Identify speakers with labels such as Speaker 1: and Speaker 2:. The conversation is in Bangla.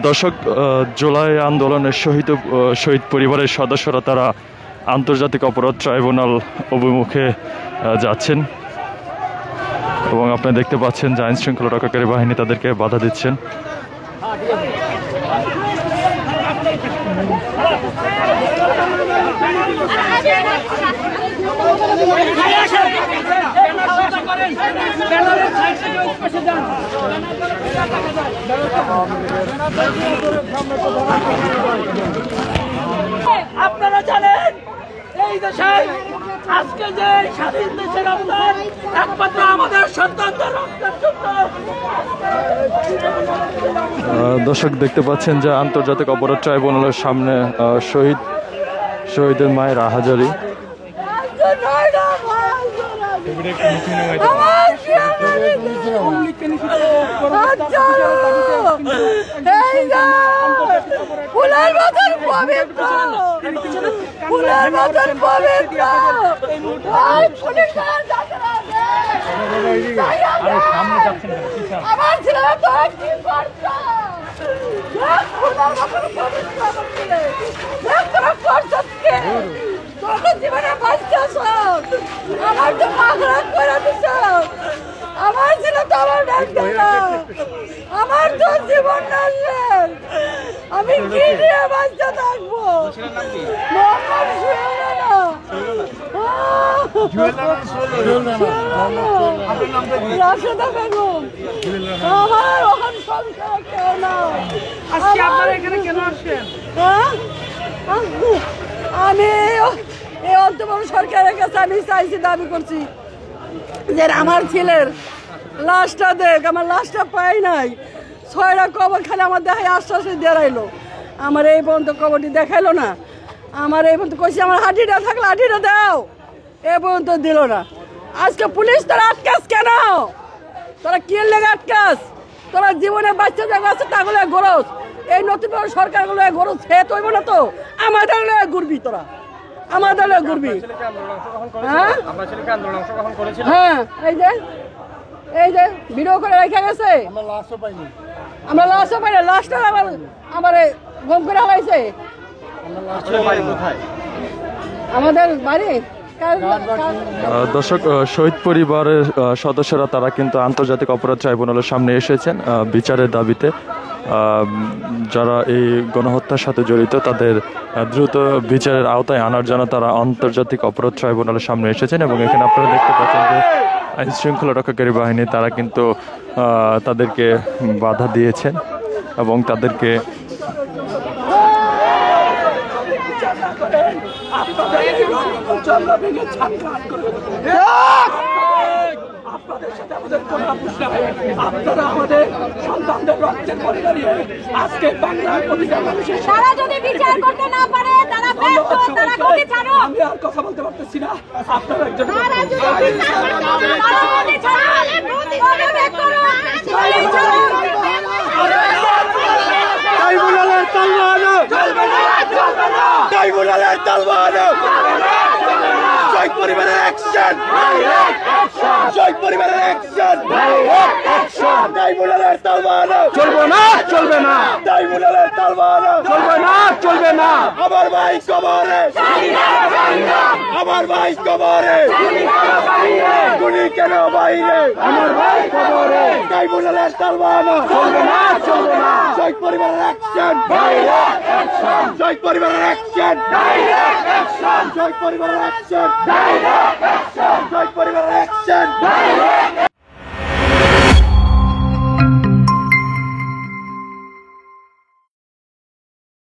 Speaker 1: দর্শক, জুলাই আন্দোলনের শহীদ পরিবারের সদস্যরা তারা আন্তর্জাতিক অপরাধ ট্রাইব্যুনাল অভিমুখে যাচ্ছেন এবং আপনারা দেখতে পাচ্ছেন যে আইন শৃঙ্খলা রক্ষাকারী বাহিনী তাদেরকে বাধা দিচ্ছেন।
Speaker 2: আপনারা জানেন এই দেশে আজকে যে স্বাধীন দেশের অবদান একমাত্র আমাদের সন্তানদের রক্তের জন্য।
Speaker 1: দর্শক দেখতে পাচ্ছেন যে আন্তর্জাতিক অপরাধ ট্রাইব্যুনালের সামনে শহীদের মায়ের আহাজারি।
Speaker 2: ফুলের মতন পবিত্র, ফুলের মতন পবিত্র। আমার ছেলেরা তো কি করছো? জীবনে বাঁচতেছ, আমার তো পাগলা করে দিছ। আমার ছিল তো আমার ডাক্তার, আমার তো জীবন নাচলেন, আমি কি নিয়ে বাঁচতে থাকবো? রাশেদা বেগম, আমার ওখান সংসার কেউ না। আপনারা এখানে কেন আসছেন? আমি এই অন্তর্বর্তী সরকারের কাছে আমি চাইছি, দাবি করছি যে আমার ছেলের লাশটা দেখ। আমার লাশটা পাই নাই, 6টা কবর খালি আমার দেখায় আশ্বাসে দেখাইলো, আমার এই পর্যন্ত কবরটি দেখাইলো না। আমার এই পর্যন্ত কইছি আমার হাঁটিটা থাকলে হাঁটিটা দাও, এ পর্যন্ত দিল না। আজকে পুলিশ তোরা আটকাস কেন? তোরা কি লেগে আটকাস? তোরা জীবনে বাচ্চা জায়গা আছে তাগুলো গরজ, এই নতুন সরকারগুলো গরজ খেয়ে তৈব না তো আমাদের ঘুরবি, তোরা আমাদের ঘুরবি। হ্যাঁ, এই যে ভিডিও করে রেখে গেছে, আমরা লাশও পাই না। লাশটা আমার গম করে হারাইছে। আমাদের বাড়ি
Speaker 1: দর্শক, শহীদ পরিবারের সদস্যরা তারা কিন্তু আন্তর্জাতিক অপরাধ ট্রাইব্যুনালের সামনে এসেছেন বিচারের দাবিতে। যারা এই গণহত্যার সাথে জড়িত তাদের দ্রুত বিচারের আওতায় আনার জন্য তারা আন্তর্জাতিক অপরাধ ট্রাইব্যুনালের সামনে এসেছেন এবং এখানে আপনারা দেখতে পাচ্ছেন যে আইন শৃঙ্খলা রক্ষাকারী বাহিনী তারা কিন্তু তাদেরকে বাধা দিয়েছেন এবং তাদেরকে
Speaker 2: আপনাদের সাথে আমাদের কোনো আপোষ নাই। আপনারা আমাদের সন্তানদের রক্তের পরিবারে আজকে বাংলার প্রতিটা মানুষের
Speaker 3: তারা যদি বিচার করতে না পারে তারা ব্যর্থ, তারা কোটি ছাড়ো।
Speaker 2: আমি আর কথা বলতে পারতেছি না। আপনারা একজন
Speaker 3: তারা যদি বিচার করতে না পারে তারা কোটি ছাড়ো, প্রতিবাদ করো।
Speaker 2: ট্রাইব্যুনালের তলওয়ার চলবে না, চলবে না। ট্রাইব্যুনালের তলওয়ার চলবে না, চলবে না। শহীদ পরিবারের অ্যাকশন, শহীদ পরিবারের অ্যাকশন, ট্রাইব্যুনালের তলওয়ার চলবে না, চলবে না। ট্রাইব্যুনালের তলওয়ার চলবে না, চলবে না। আমার ভাই কবরে, আমার ভাই কবরে, গুলি কেন বাইরে? আমার ভাই কবরে, ট্রাইব্যুনালের তলওয়ার চলবে না, চলবে না। শহীদ পরিবারের অ্যাকশন, শহীদ পরিবারের অ্যাকশন, শহীদ পরিবারের অ্যাকশন, শহীদ পরিবারের অ্যাকশন।